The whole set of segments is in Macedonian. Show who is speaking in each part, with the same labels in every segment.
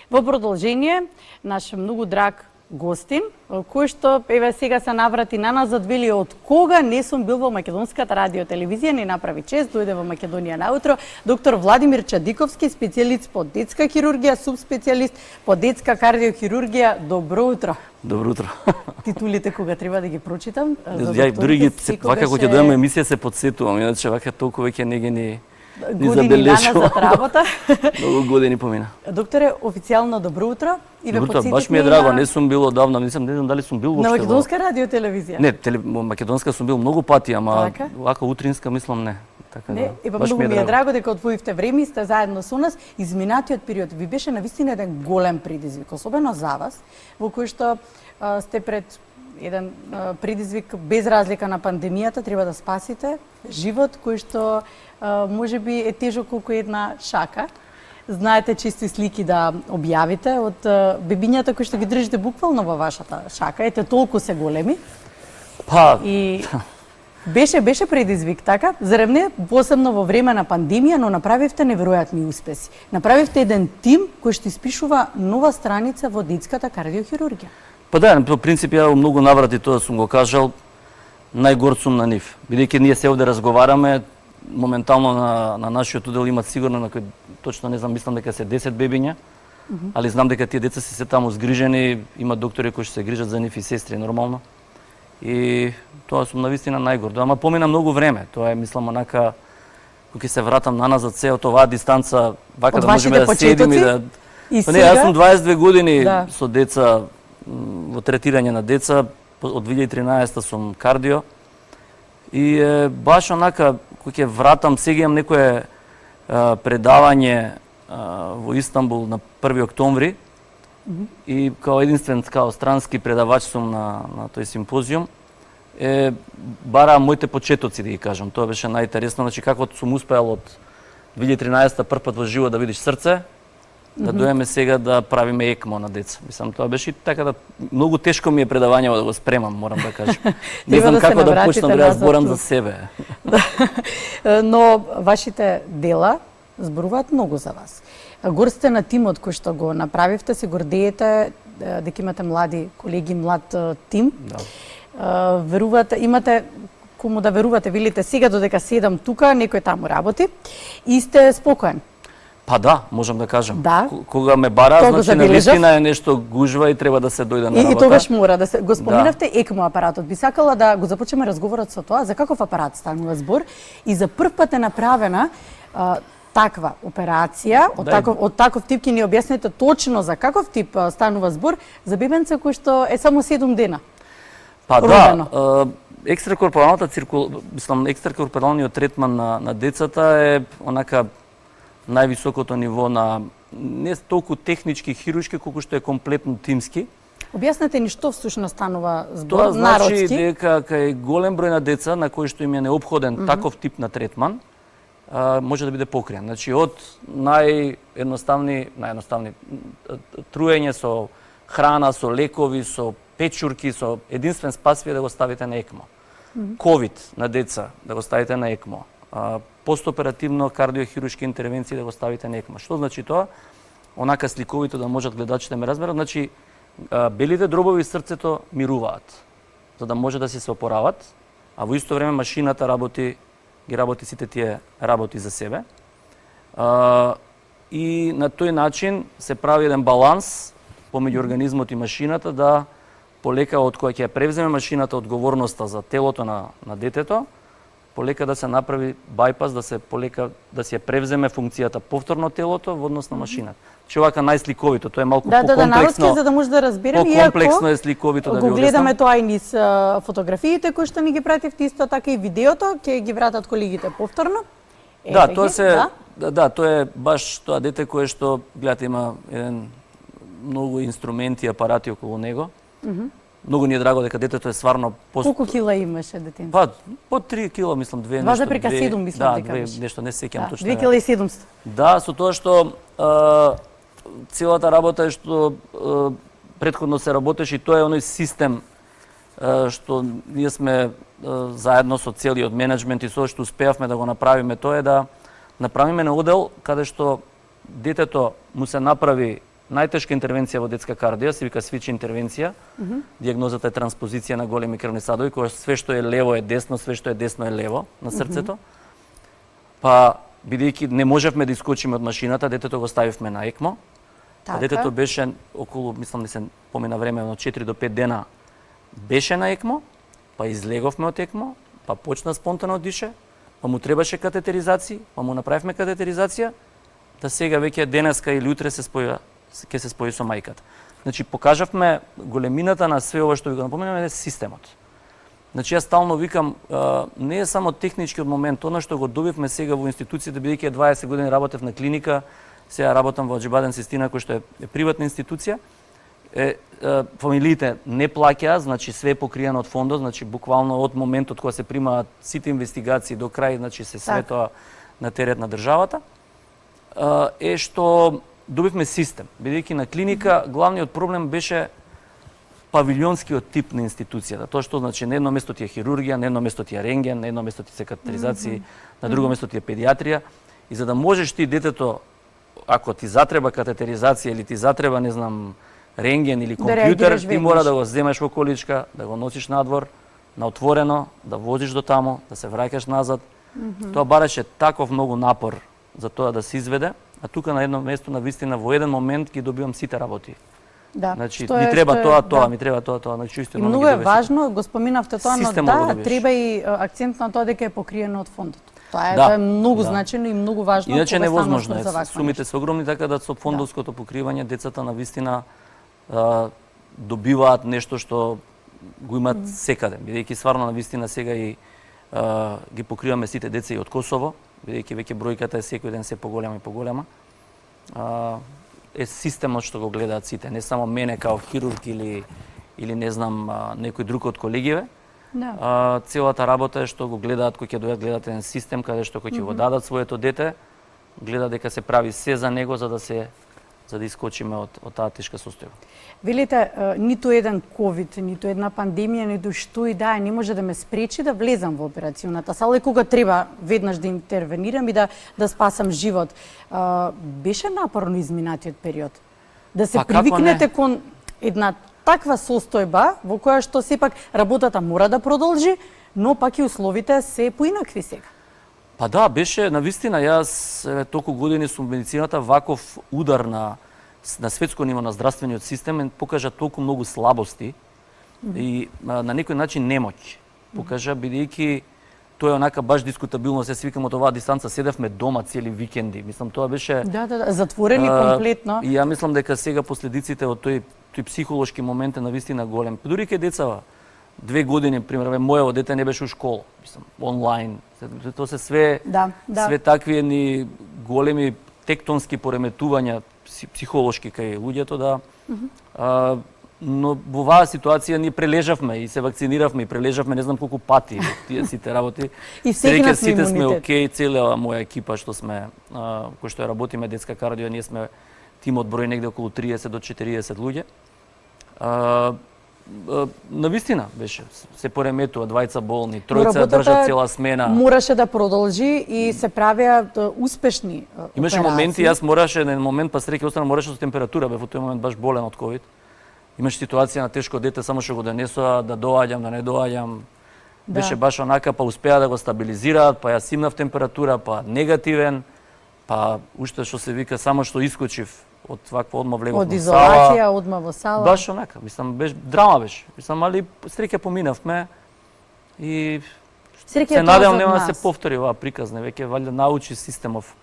Speaker 1: Во продолжение, наш многу драг гостин, кој што еве сега се наврати на нас, вели од кога не сум бил во македонската радио телевизија, ни направи чест, дојде во Македонија наутро, доктор Владимир Чадиковски, специјалист по детска хирургија, субспецијалист по детска кардиохирургија. Добро утро.
Speaker 2: Добро утро.
Speaker 1: Титулите кога треба да ги прочитам?
Speaker 2: Ја дури ги вака кога ќе дојдам емисија се подсетувам, иначе вака толку веќе не ги ни
Speaker 1: години назад работа.
Speaker 2: Многу години помина.
Speaker 1: Докторе, официјално добро утро и ве подсетив.
Speaker 2: Баш ми е драго, не сум бил одавна, не знам дали сум бил воопште.
Speaker 1: На македонска радио телевизија?
Speaker 2: Не, македонска сум бил многу пати, ама вака утринска мислам не. Така
Speaker 1: не, многу ми е драго дека одвоивте време и сте заедно со нас. Изминатиот период ви беше навистина еден голем предизвик, особено за вас, во кој што сте пред еден предизвик без разлика на пандемијата, треба да спасите живот кој што може би е тежок колку една шака. Знаете чисти слики да објавите од бебињата кои што ги држите буквално во вашата шака, ете толку се големи.
Speaker 2: Па
Speaker 1: и беше предизвик, така? Зарем не посебно во време на пандемија, но направивте неверојатни успеси. Направивте еден тим кој што испишува нова страница во детската кардиохирургија.
Speaker 2: Па да, по принцип ја многу наврати тоа сум го кажал, најгорд сум на нив. Бидејќи ние се овде разговараме, моментално на нашиот удел имат сигурно на кој точно не знам, мислам дека се 10 бебиња, али знам дека тие деца се таму згрижени, има доктори кои се грижат за нив и сестри нормално. И тоа сум навистина најгорд. Ама помина многу време. Тоа е мислам онака кога ќе се вратам на назад се од оваа дистанца, вака да можеме да седиме и да
Speaker 1: Па
Speaker 2: не, јас сум 22 години со деца во третирање на деца, од 2013 сум кардио. И баш онака кога ќе вратам, сега имам некое предавање во Истанбул на 1 октомври и као единствен као странски предавач сум на тој симпозиум. Бара моите почетоци, да ги кажам. Тоа беше најинтересно, значи како сум успеал од 2013 прв пат во живот да видиш срце, да дојдеме сега да правиме ЕКМО на деца. Мислам, тоа беше така да многу тешко ми е предавањето да го спремам, морам да кажам. Не знам како да почнам да зборам за себе.
Speaker 1: Но вашите дела зборуваат многу за вас. Гор сте на тимот кој што го направивте, се гордеете дека имате млади колеги, млад тим. Да. Верувате, имате кому да верувате, велите сега додека седам тука, некој таму работи и сте спокоен.
Speaker 2: Па да, можам да кажам.
Speaker 1: Да.
Speaker 2: Кога ме бара, значи навистина е нешто гужва и треба да се дојде на работа.
Speaker 1: И тогаш мора да се го споминавте ЕКМО апаратот. Би сакала да го започнеме разговорот со тоа, за каков апарат станува збор и за прв пат е направена таква операција, од таков тип ќе ни објасните точно за каков тип станува збор за бебенце кој што е само 7 дена.
Speaker 2: Па да, екстракорпоралниот третман на децата е онака највисокото ниво на не толку технички, хируршки, колку што е комплетно тимски.
Speaker 1: Објаснете ни што всушност станува збор
Speaker 2: тоа значи
Speaker 1: народски.
Speaker 2: дека кај голем број на деца на кои што им е неопходен таков тип на третман, може да биде покриен. Значи од наједноставни труење со храна, со лекови, со печурки, со единствен спас ви да го ставите на ЕКМО. ковид на деца да го ставите на ЕКМО. Постоперативно кардиохируршки интервенции да го ставите на ЕКМО. Што значи тоа? Онака сликовито да можат гледачите ме разберат, значи белите дробови срцето мируваат, за да може да се опорават, а во исто време машината ги работи сите тие работи за себе. И на тој начин се прави еден баланс помеѓу организмот и машината да полека од која ќе превземе машината одговорноста за телото на детето, полека да се направи бајпас, да се превземе функцијата повторно телото во однос на машината. Че овака најсликовито, тоа е малку покомплексно.
Speaker 1: За да може да разберем,
Speaker 2: покомплексно е сликовито да ви
Speaker 1: објаснам. Го гледаме тоа и низ фотографиите кои што ни ги пративте, исто така и видеото, ќе ги вратат колегите повторно.
Speaker 2: Да, тоа тоа е баш тоа дете кое што гледате има еден многу инструменти и апарати околу него. Многу ни е драго дека детето е стварно
Speaker 1: Колку кила имаше детенце?
Speaker 2: Па, по 3 кила, мислам, 2 нешто.
Speaker 1: 2,7 мислам дека беше.
Speaker 2: Нешто, не сеќам точно.
Speaker 1: 2,7 кила.
Speaker 2: Да, со тоа што целата работа е што претходно се работеше и тоа е оној систем што ние сме заедно со целиот менеджмент и со што успеавме да го направиме, тоа е да направиме на одел каде што детето му се направи најтешка интервенција во детска кардија се вика свич интервенција. Дијагнозата е транспозиција на големи крвни садови, кога све што е лево е десно, све што е десно е лево на срцето. Па бидејќи не можевме да искочиме од машината, детето го ставивме на ЕКМО.
Speaker 1: Така.
Speaker 2: Детето беше околу, мислам да се помина време, од 4 до 5 дена беше на ЕКМО, па излеговме од ЕКМО, па почна спонтано дише, па му требаше катетеризација, па му направивме катетеризација, да сега веќе денеска или утре ќе се спои со мајката. Значи покажавме големината на све ова што ви го напоменуваме е системот. Значи јас стално викам, не е само техничкиот момент, она што го добивме сега во институцијата, бидејќи 20 години работев на клиника, сега работам во Аџибаден Систина, кој што е приватна институција. Фамилиите не плаќаат, значи све е покриено од фондот, значи буквално од моментот кога се примаат сите инвестигации до крај, значи све тоа на терет на државата. Е што добивме систем, бидејќи на клиника главниот проблем беше павилионскиот тип на институцијата. Тоа што значи на едно место ти е хирургија, на едно место ти е рентген, на едно место ти се катетеризации, на друго место ти е педиатрија, и за да можеш ти детето, ако ти затреба катетеризација или ти затреба, не знам, рентген или компјутер, ти мора да го земеш во количка, да го носиш надвор, на отворено, да возиш до таму, да се враќаш назад. Тоа бараше таков многу напор за тоа да се изведе, а тука на едно место на вистина во еден момент ги добивам сите работи.
Speaker 1: Да.
Speaker 2: Значи, ми треба тоа, ми треба тоа, значи исто
Speaker 1: многу е важно, го споминавте тоа, но да, треба и акцент на тоа дека е покриено од фондот. Тоа е многу значено и многу важно.
Speaker 2: Иначе невозможно е, сумите се огромни, така да со фондовското покривање децата на вистина добиваат нешто што го имаат секаде, бидејќи стварно на вистина сега и ги покриваме сите деца и од Косово, бидејќи веќе бројката е секој ден се поголема и поголема. Е системот што го гледаат сите, не само мене као хирург или не знам некој друг од колегиве. Целата работа е што го гледаат, кој ќе дојдат гледат еден систем каде што кој ќе го дадат своето дете, гледа дека се прави се за него за да искочиме од таа тешка состојба.
Speaker 1: Велите, ниту еден ковид, ниту една пандемија, ниту што и да е, не може да ме спречи да влезам во операционата сала и кога треба веднаш да интервенирам и да спасам живот. Беше напорно изминатиот период. Да се привикнете кон една таква состојба во која што сепак работата мора да продолжи, но пак и условите се поинакви сега.
Speaker 2: Па да, беше навистина, јас толку години сум медицината, ваков удар на светско ниво на здравствениот систем покажа толку многу слабости и на некој начин немоќ. Покажа бидејќи тоа е онака баш дискутабилно, се свикам од оваа дистанца, седевме дома цели викенди. Мислам тоа беше
Speaker 1: затворени комплетно.
Speaker 2: И ја мислам дека сега последиците од тој психолошки момент е навистина голем. Дури кај децава 2 години, примерно, мојово дете не беше у школа, мислам, онлайн. Тоа се све такви едни големи тектонски пореметувања психолошки кај луѓето, но во оваа ситуација ние прележавме и се вакциниравме и прележавме не знам колку пати тие сите работи.
Speaker 1: И сега
Speaker 2: сите сме окей, цела моја екипа што сме кој што работиме детска кардио, ние сме тим од број негде околу 30 до 40 луѓе. Навистина беше, се пореметува, двајца болни, тројца држат цела смена.
Speaker 1: Мораше да продолжи и се правеа успешни операции.
Speaker 2: Имаше моменти, јас мораше на еден момент, па среќа останам, мораше со температура, бев во тој момент баш болен од ковид. Имаше ситуација на тешко дете, само што го донесоа, да доаѓам, да не доаѓам. Беше баш онака, па успеа да го стабилизираат, па јас имнав температура, па негативен, па уште што се вика, само што искочив од ваква одма влегов
Speaker 1: од изолација, одма во сала.
Speaker 2: Баш онака, мислам, драма беше. Мислам, али среќа поминавме и се надевам нема да се повтори оваа приказна, веќе валјда научи системов,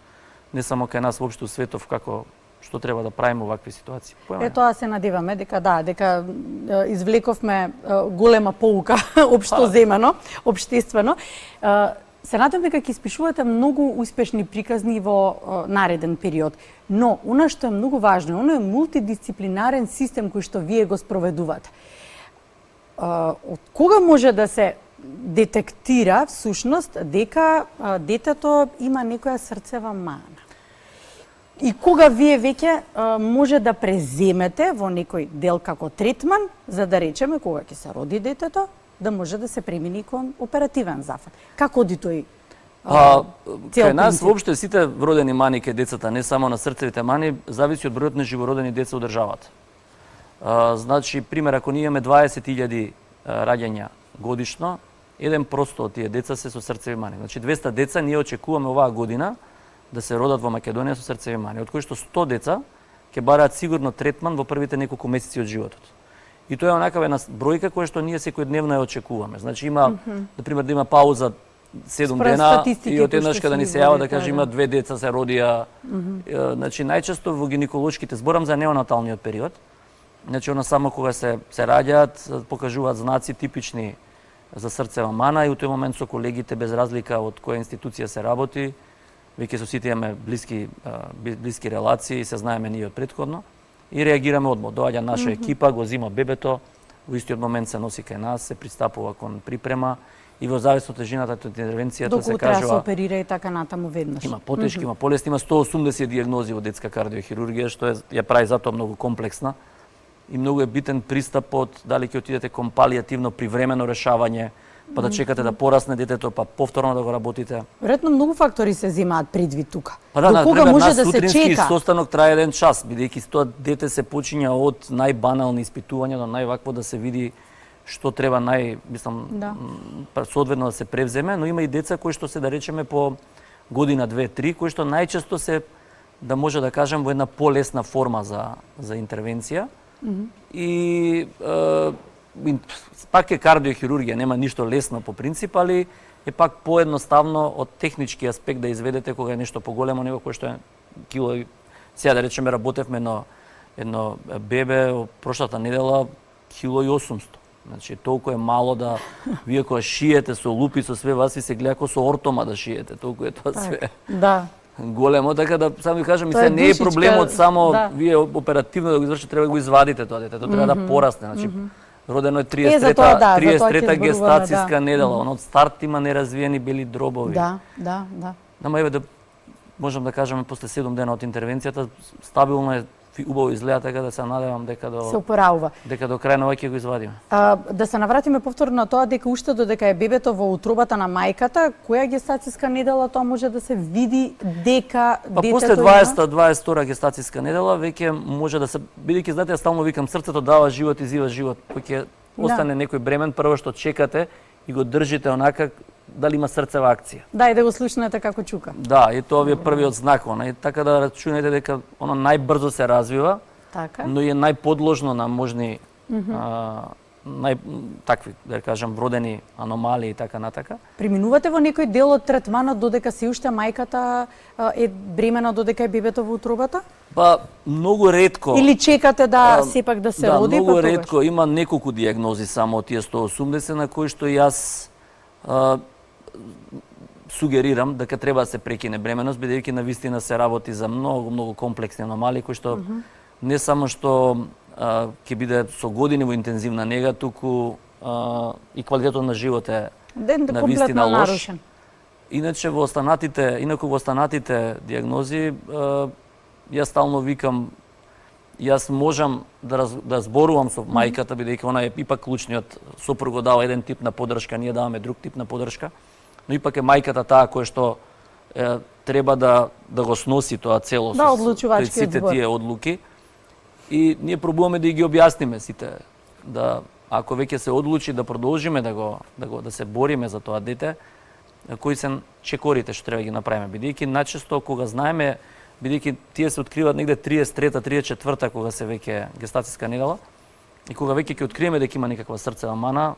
Speaker 2: не само кај нас, воопшто светов, како што треба да правиме во вакви ситуации.
Speaker 1: Тоа се надеваме дека извлековме голема поука општо земано, општествено. Се надам дека ќе испишувате многу успешни приказни во нареден период. Но, она што е многу важно, оно е мултидисциплинарен систем кој што вие го спроведувате. Од кога може да се детектира всушност дека детето има некоја срцева мана? И кога вие веќе може да преземете во некој дел како третман, за да речеме кога ќе се роди детето, да може да се премини кон оперативен зафат. Како оди тој цел
Speaker 2: Кај нас
Speaker 1: принцип?
Speaker 2: воопште сите родени мани кај децата, не само на срцевите мани, зависи од бројот на живородени деца од државата. Значи, пример, ако ние имаме 20.000 раѓања годишно, 1% од тие деца се со срцеви мани. Значи 200 деца ние очекуваме оваа година да се родат во Македонија со срцеви мани, од кои што 100 деца ќе бараат сигурно третман во првите неколку месеци од животот. И тоа е онакава една бројка која што ние секојдневно ја очекуваме. Значи има, например, да има пауза 7 дена и од еднашка да ни се јава да каже има 2 деца се родија. Значи најчесто во гинеколошките, зборам за неонаталниот период, значи она само кога се раѓаат, покажуваат знаци типични за срцева мана и у тој момент со колегите без разлика од која институција се работи, веќе со сите имаме блиски релации и се знаеме ние од претходно и реагираме одмо. Доаѓа наша екипа, го зима бебето, во истиот момент се носи кај нас, се пристапува кон припрема и во завис од тежината од интервенцијата се кажува.
Speaker 1: Доколку треба да се оперира и така натаму веднаш.
Speaker 2: Има потешки, има полесни, има 180 дијагнози во детска кардиохирургија, што ја прави затоа многу комплексна. И многу е битен пристапот, дали ќе отидете кон палијативно привремено решавање, па да чекате да порасне детето, па повторно да го работите.
Speaker 1: Веројатно многу фактори се земаат предвид тука.
Speaker 2: Па да,
Speaker 1: до кога
Speaker 2: например,
Speaker 1: може
Speaker 2: наш
Speaker 1: да се
Speaker 2: сутрински
Speaker 1: чека?
Speaker 2: состанок трае 1 час, бидејќи тоа дете се почиња од најбанални испитувања до највакво да се види што треба соодветно да се превземе, но има и деца кои што се, да речеме, по година, 2, 3, кои што најчесто се, да може да кажем, во една полесна форма за интервенција. И пак е кардиохирургија, нема ништо лесно по принцип, али е пак поедноставно од технички аспект да изведете кога е нешто поголемо него кој што е кило. Сега да речеме работевме едно бебе прошлата недела 1.800. Значи толку е мало да вие кога шиете со лупи со све вас ви се гледа како со ортома да шиете, толку е тоа све.
Speaker 1: Да.
Speaker 2: Големо, така да само ви кажам,
Speaker 1: Тоа е
Speaker 2: не е
Speaker 1: душичка,
Speaker 2: проблемот само
Speaker 1: да.
Speaker 2: вие оперативно да го извршите, треба да го извадите тоа дете, тоа треба да порасне, значи родено е
Speaker 1: за тоа, да, за тоа ќе
Speaker 2: 33-та
Speaker 1: зборуваме,
Speaker 2: гестацијска
Speaker 1: да.
Speaker 2: недела, он од старт има неразвиени бели дробови.
Speaker 1: Да.
Speaker 2: Нама еве да можам да кажеме после 7 дена од интервенцијата стабилно е, убаво изгледа, така да се надевам дека
Speaker 1: се опоравува.
Speaker 2: Дека до крај на ова ќе го извадиме.
Speaker 1: Да се навратиме повторно на тоа дека уште додека е бебето во утробата на мајката, која гестацијска недела тоа може да се види дека детето
Speaker 2: после 22 гестацијска недела веќе може да се, бидејќи знаете, ја стално викам, срцето дава живот и зива живот. Кога ќе остане некој бремен, прво што чекате и го држите онака дали има срцева акција.
Speaker 1: Да, и да го слушнете како чука.
Speaker 2: Да, и тоа ви е првиот знак, и така да рачунајте дека оно најбрзо се развива,
Speaker 1: така,
Speaker 2: но е најподложно на можни такви, да кажам, вродени аномалии и така натака.
Speaker 1: Преминувате во некој дел од третманот додека се уште мајката е бремена, додека е бебето во утробата?
Speaker 2: Па многу ретко.
Speaker 1: Или чекате да сепак да се роди?
Speaker 2: Многу ретко, има неколку дијагнози само од тие 180 на кои што јас сугерирам дека треба да се прекине бременост, бидејќи навистина се работи за многу комплексни аномалии кои што не само што ќе биде со години во интензивна нега, туку и квалитетот на живот е навистина лош.
Speaker 1: Нарушен.
Speaker 2: Инаку во останатите дијагнози, јас стално викам, јас можам да зборувам со мајката, бидејќи она е ипак клучниот сопруг дава еден тип на поддршка, ние даваме друг тип на поддршка, но ипак е мајката таа која што треба да го сноси тоа цело
Speaker 1: одлучувачкиот
Speaker 2: сите
Speaker 1: збор.
Speaker 2: тие одлуки. И ние пробуваме да ги објасниме сите, да ако веќе се одлучи да продолжиме да се бориме за тоа дете, кои се чекорите што треба да ги направиме, бидејќи најчесто кога знаеме, бидејќи тие се откриваат негде 33-та, 34-та кога се веќе гестацијска недела и кога веќе ќе откриеме дека има некаква срцева мана,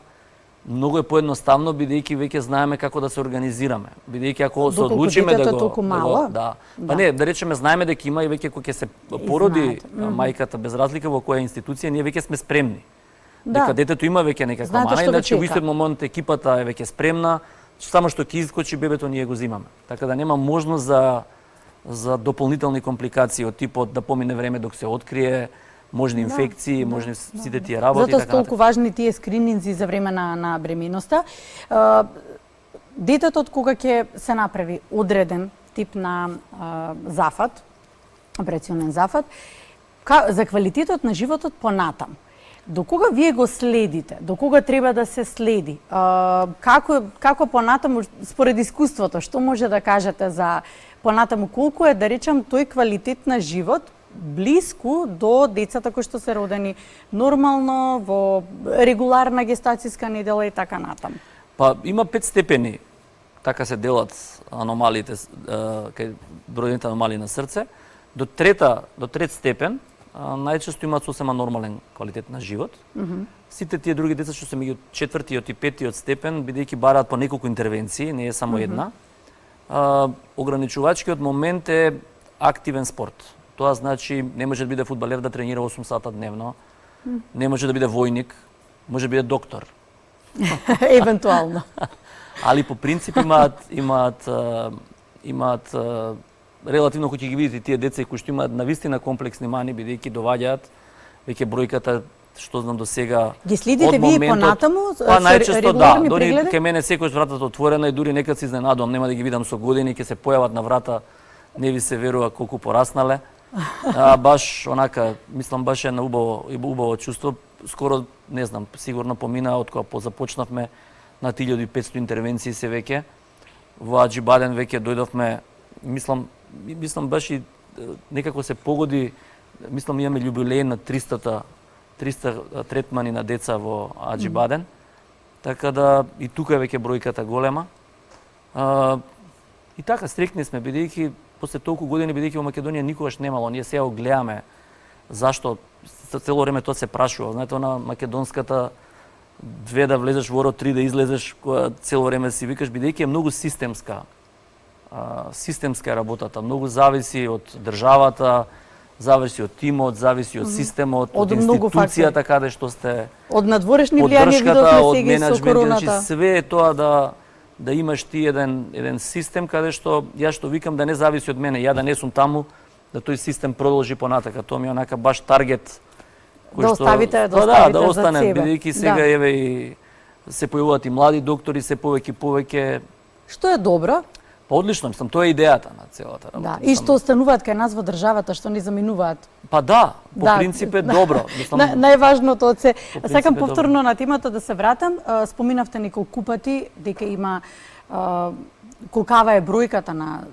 Speaker 2: многу е поедноставно бидејќи веќе знаеме како да се организираме. Бидејќи ако се одлучиме да го па не, да речеме знаеме дека има и веќе кога ќе се породи мајката без разлика во која институција, ние веќе сме спремни. Дека детето има веќе некаква мана, иначе во истиот момент екипата е веќе спремна, само што ќе искочи бебето ние го зимаме. Така да нема можност за дополнителни компликации од типот да помине време док се открие, можни инфекции, можни сите тие работи.
Speaker 1: Затоа толку важни тие скрининзи за време на бременоста. Детето кога ќе се направи одреден тип на зафат, операционен зафат, за квалитетот на животот понатам. До кога вие го следите? До кога треба да се следи? Како понатаму, според искуството, што може да кажете за понатаму, колку е, да речам, тој квалитет на живот блиску до децата кои што се родени нормално, во регуларна гестацијска недела и така натаму?
Speaker 2: Па има 5 степени, така се делат аномалиите, кај бројните аномалии на срце. До трет степен најчесто имаат сосема нормален квалитет на живот. Сите тие други деца што се меѓу 4-тиот и 5-тиот степен, бидејќи бараат по неколку интервенции, не е само една. Ограничувачкиот момент е активен спорт. Тоа значи не може да биде фудбалер да тренира 8 сата дневно, не може да биде војник, може да биде доктор.
Speaker 1: Евентуално.
Speaker 2: Али по принцип имаат релативно, кој ќе ги видите тие деца кои што имаат навистина комплексни мани, бидејќи доваѓаат веќе бројката, што знам до сега.
Speaker 1: Ги следите вие понатаму?
Speaker 2: Па најчесто да, дори
Speaker 1: прегледи?
Speaker 2: кај мене секојаш вратата отворена и дури некад се изненадувам, нема да ги видам со години, ќе се појават на врата, не ви се верува колку пораснале. Баш онака, мислам баш е на убаво чувство. Скоро, не знам, сигурно помина од кога започнавме на 1500 интервенции се веќе. Во Аџибаден веќе дојдовме, мислам баш и некако се погоди, мислам имаме јубилеј на 300 третмани на деца во Аџибаден. Така да и тука е веќе бројката голема. И така стрикни сме, бидејќи после толку години, бидејќи во Македонија никогаш немало, ние сега го гледаме зашто цело време тоа се прашува. Знаете, она македонската 2 да влезеш во род, 3 да излезеш, која цело време си викаш, бидејќи е многу системска работата, многу зависи од државата, зависи од тимот, зависи од системот, од институцијата каде што сте,
Speaker 1: од надворешни
Speaker 2: од
Speaker 1: влијани
Speaker 2: дршката, од
Speaker 1: сега и со
Speaker 2: менеджмент,
Speaker 1: короната.
Speaker 2: значи све е тоа да имаш ти еден систем каде што ја што викам да не зависи од мене, ја да не сум таму, да тој систем продолжи понатака. Тоа ми е онака баш таргет кој
Speaker 1: Да
Speaker 2: што
Speaker 1: оставите
Speaker 2: да
Speaker 1: за
Speaker 2: остане,
Speaker 1: себе.
Speaker 2: бидејќи сега еве и се појавуваат и млади доктори, се повеќе.
Speaker 1: Што е добро?
Speaker 2: Па одлично, мислам, тоа е идејата на целата работа.
Speaker 1: Да, и што остануваат кај нас во државата, што не заминуваат.
Speaker 2: Па да, по принцип е добро. Мислам,
Speaker 1: најважното од се.
Speaker 2: принцип
Speaker 1: Сакам
Speaker 2: е
Speaker 1: повторно на темата да се вратам. Споминавте неколку пати дека има колкава е бројката на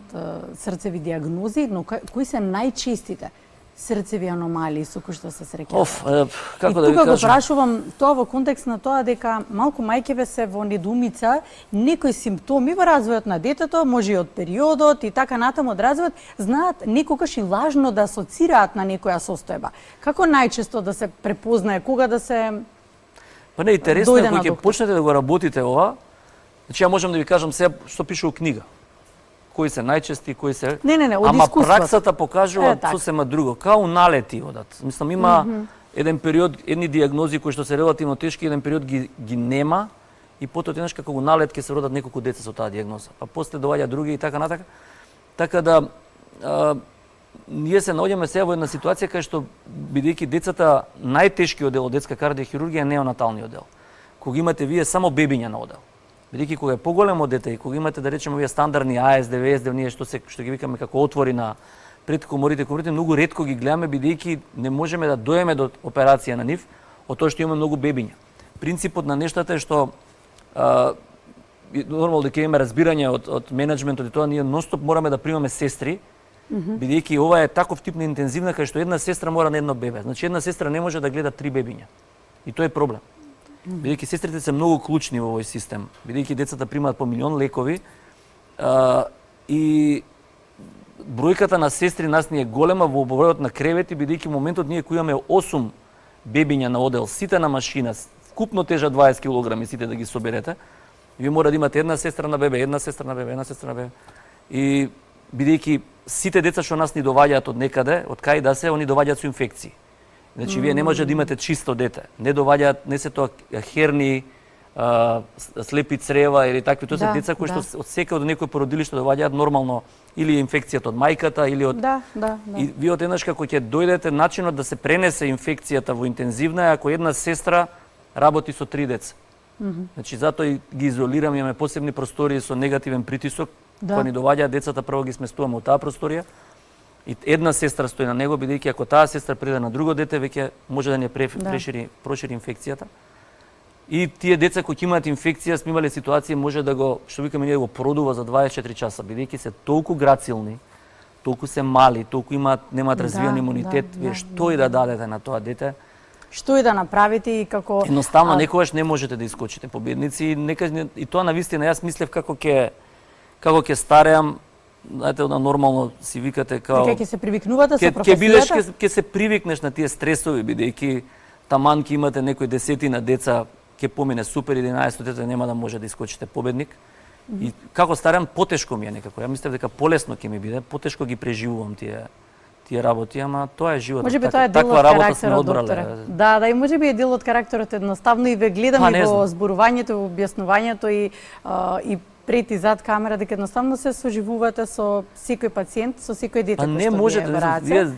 Speaker 1: срцеви диагнози, но кои се најчестите срцеви аномалии со кои што се среќавате?
Speaker 2: Како да ви
Speaker 1: тука го
Speaker 2: кажам?
Speaker 1: прашувам тоа во контекст на тоа дека малку мајкеве се во недоумица, некои симптоми во развојот на детето, може и од периодот и така натаму од развојот, знаат некогаш и лажно да асоцираат на некоја состојба. Како најчесто да се препознае, кога да се
Speaker 2: Па не, интересно
Speaker 1: дојде
Speaker 2: е
Speaker 1: на
Speaker 2: кога ќе
Speaker 1: доктор?
Speaker 2: почнете да го работите ова, значи ја можам да ви кажам сега што пише у книга. Кои се најчести, кои се...
Speaker 1: Не, од
Speaker 2: Ама
Speaker 1: искуството.
Speaker 2: праксата покажува
Speaker 1: така.
Speaker 2: сосема друго. Као налети одат. Мислам, има еден период, едни диагнози кои што се релативно тешки, еден период ги нема и потоа еднаш како налет ќе се родат неколку деца со таа диагноза. Па после доаѓа други и така натака. Така да ние се наоѓаме сега во една ситуација кај што бидејќи децата најтешкиот дел од детска кардиохирургија е неонаталниот дел. Кога имате вие само бебиња на одел. Бидејќи кога е поголемо дете и кога имате да речеме овие стандардни АСД, ВСД, ние што ги викаме како отвори на пред коморите, многу ретко ги гледаме бидејќи не можеме да доеме до операција на нив, од тоа што имаме многу бебиња. Принципот на нештата е што нормално дека имаме разбирање од менеджментот и тоа ние нонстоп мораме да примаме сестри, бидејќи ова е таков тип на интензивна кај што една сестра мора на едно бебе. Значи една сестра не може да гледа 3 бебиња. И тоа е проблем. Бидејќи сестрите се многу клучни во овој систем, бидејќи децата примаат по милион лекови и бројката на сестри нас ни е голема во бројот на кревети, бидејќи моментот ние кои имаме 8 бебиња на одел, сите на машина, скупно тежат 20 килограми сите да ги соберете, вие мора да имате една сестра на бебе, една сестра на бебе, една сестра на бебе. И бидејќи сите деца што нас ни доваѓаат од некаде, од кај да се, они доваѓаат со инфекции. Значи, вие не може да имате чисто дете. Не доваѓаат, не се тоа херни, слепи црева или такви, тоа се деца кои што од секој од некој породилиште доваѓаат нормално или инфекцијата од мајката или од И вие од еднаш како ќе дојдете начинот да се пренесе инфекцијата во интензивна е ако една сестра работи со 3 деца. Значи затоа и ги изолираме, имаме посебни простории со негативен притисок, кога ни доваѓаат децата, прво ги сместуваме од таа просторија и една сестра стои на него, бидејќи ако таа сестра преде на друго дете, веќе може да не прошири инфекцијата. И тие деца кои ќе имаат инфекција, сме имале ситуации, може да го, што викаме ние, го продува за 24 часа, бидејќи се толку грацилни, толку се мали, толку немаат развиен имунитет, вие што и да дадете на тоа дете,
Speaker 1: што и да направите и како
Speaker 2: едноставно некогаш не можете да искочите победници и тоа навистина јас мислев како ќе стареам, знаете, нормално си викате као
Speaker 1: дека ќе се привикнувате со професијата.
Speaker 2: Ќе се привикнеш на тие стресови, бидејќи таман ќе имате некои десетина деца, ќе помине супер 11 дете, нема да може да искочите победник. И како старам потешко ми е некако. Ја мислев дека полесно ќе ми биде, потешко ги преживувам тие работи, ама тоа е животот.
Speaker 1: Можеби тоа е дел од карактерот, докторе. Да, и можеби е дел од карактерот, едноставно и ве гледам и во зборувањето, во објаснувањето и пред и зад камера, дека едноставно се соживувате со секој пациент, со секој дете
Speaker 2: кој што не можете,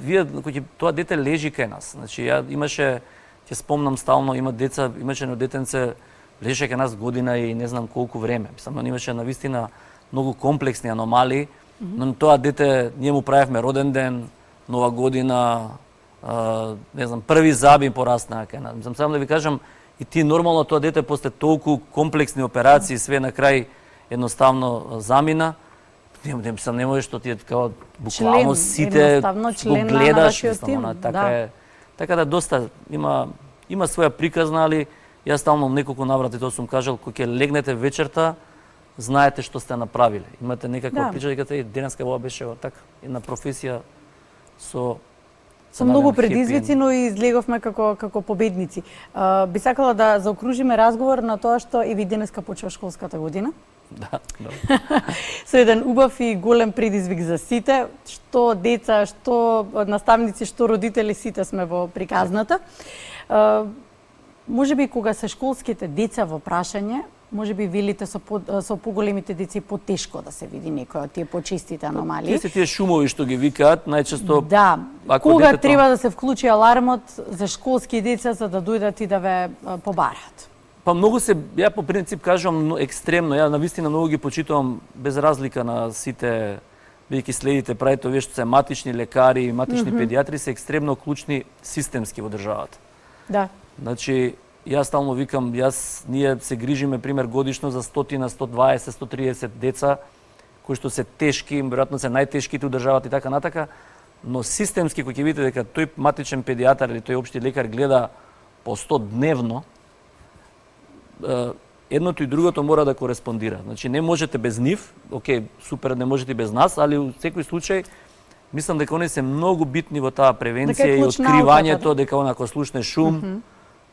Speaker 2: вие кој тоа дете лежи кај нас. Значи ја имаше, ќе спомнам стално, имаше едно детенце лежеше кај нас година и не знам колку време. Само имаше навистина многу комплексни аномалии, но тоа дете ние му правевме роден ден, Нова година, не знам, први заби пораснаа кај нас. Само да ви кажам, и ти нормално тоа дете после толку комплексни операции све на крај едноставно замина. Не можеш што ти е како буквално сите го гледаш, така да доста има своја приказна, али јас стално неколку наврати тоа сум кажал, кога ќе легнете вечерта, знаете што сте направиле. Имате некаква прича дека денеска ова беше така една професија со
Speaker 1: многу предизвици, но и излеговме како победници. Би сакала да заокружиме разговор на тоа што и ви денеска почва школската година.
Speaker 2: Да.
Speaker 1: Со еден убав и голем предизвик за сите, што деца, што наставници, што родители, сите сме во приказната. Можеби кога се школските деца во прашање, можеби вилите со поголемите деца потешко да се види некој од тие почистите аномалии.
Speaker 2: Тие се тие шумови што ги викаат, најчесто
Speaker 1: да. Кога треба да се вклучи алармот за школски деца за да дојдат и да ве побараат?
Speaker 2: Па многу ја по принцип кажувам екстремно, ја навистина многу ги почитувам без разлика на сите, бидејќи следите правите овие што се матични лекари и матични педиатри се екстремно клучни системски во државата.
Speaker 1: Да.
Speaker 2: Значи, јас стално викам, ние се грижиме пример годишно за 100, 120, 130 деца кои што се тешки, веројатно се најтешките у државата и така натака, но системски кој ќе видите дека тој матичен педиатар или тој општи лекар гледа по 100 дневно, едното и другото мора да кореспондира. Значи не можете без нив, окей, супер, не можете без нас, али во секој случај мислам дека они се многу битни во таа превенција и откривањето, дека онако слушне шум,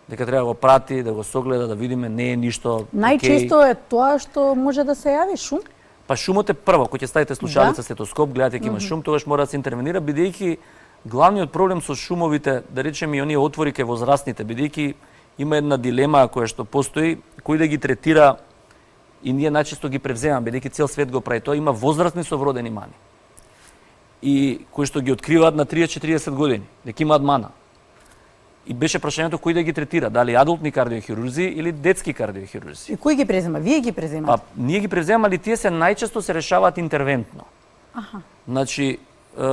Speaker 2: дека треба да го прати, да го согледа, да видиме не е ништо.
Speaker 1: Најчесто е тоа што може да се јави шум?
Speaker 2: Па шумот е прво, кога ќе ставите слушалица, стетоскоп, гледате дека има шум, тогаш мора да се интервенира, бидејќи главниот проблем со шумовите, да речеме и оние отвори кај возрастните, бидејќи има една дилема која што постои, кој да ги третира и ние најчесто ги превземаме, бидејќи цел свет го прави тоа, има возрастни со вродени мани. И кои што ги откриваат на 30-40 години, дека имаат мана. И беше прашањето кој да ги третира, дали адултни кардиохирурзи или детски кардиохирурзи.
Speaker 1: И кој ги презема? Вие ги преземате?
Speaker 2: Па ние ги преземаме, али тие се најчесто се решаваат интервентно. Значи,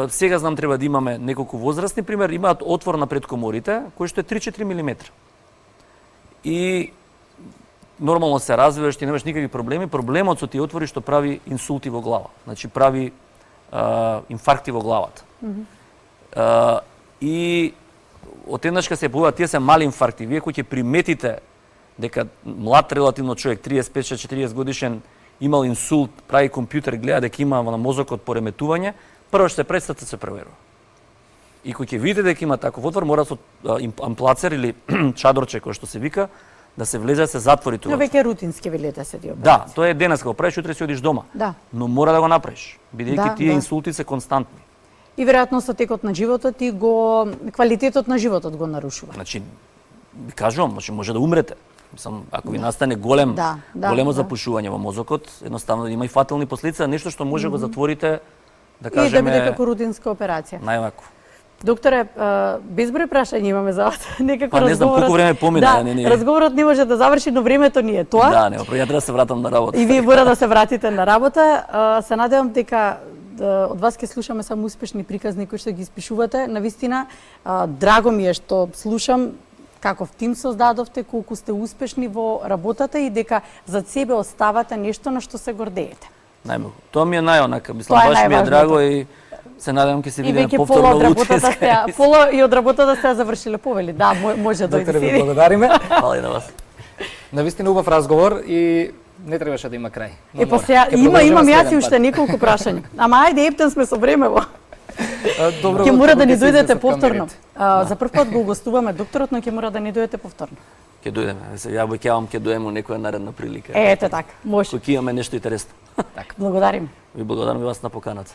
Speaker 2: сега знам треба да имаме неколку возрастни, пример, имаат отвор на предкоморите, кој што е 3-4 мм. И нормално се развиваш, ти немаш никакви проблеми. Проблемот со тие отвори што прави инсулти во глава. Значи прави инфаркти во главата. И од еднашка се појавуваат, тие се мали инфаркти. Вие кои ќе приметите дека млад релативно човек, 35-40 годишен, имал инсулт, прави компјутер, гледа дека има на мозокот пореметување, прво што се пред се проверува. И кој ќе видите дека има таков отвор, мора со амплацер или чадорче, кој што се вика, да се влезе, да се затвори тоа.
Speaker 1: Но веќе рутински велите се тие операции.
Speaker 2: Да, тоа е денеска, го правиш, утре си одиш дома.
Speaker 1: Да.
Speaker 2: Но мора да го направиш, бидејќи тие инсулти се константни.
Speaker 1: И веројатно со текот на животот и квалитетот на животот го нарушува.
Speaker 2: Значи, ви кажувам, може да умрете. Мислам, ако ви настане големо запушување во мозокот, едноставно има и фатални последици, нешто што може го затворите, да кажеме,
Speaker 1: и да биде како рутинска операција.
Speaker 2: Најлако.
Speaker 1: Докторе, безброј прашања имаме за вас. Некако
Speaker 2: па не знам колку време помина.
Speaker 1: Да, разговорот не може да заврши, но времето ни е тоа.
Speaker 2: Да, ја треба да се вратам на работа.
Speaker 1: И вие мора да се вратите на работа. Се надевам дека од вас ќе слушаме само успешни приказни кои што ги испишувате. Навистина, драго ми е што слушам каков тим создадовте, колку сте успешни во работата и дека зад себе оставате нешто на што се гордеете.
Speaker 2: Најмногу. Тоа ми е најонака, мислам, баш ми е драго и се надевам ќе се видиме повторно утре.
Speaker 1: Пола и од работата сте завршиле, повели. Да, може да
Speaker 3: дојде. Ви благодариме.
Speaker 2: Фала и на вас.
Speaker 3: Навистина убав разговор и не требаше да има крај.
Speaker 1: Па сега имам јас и уште неколку прашања. Ама ајде, ептен сме со времево.
Speaker 3: Добро.
Speaker 1: Ќе мора да ни дојдете повторно. За прв пат го гостуваме докторот, но ќе мора да ни дојдете повторно.
Speaker 2: Ќе дојдеме. Ја обеќавам ќе дојдеме у некоја наредна прилика.
Speaker 1: Ете така, може.
Speaker 2: Кога имаме нешто интересно.
Speaker 1: Благодарим.
Speaker 2: Ви благодарам и вас на поканата.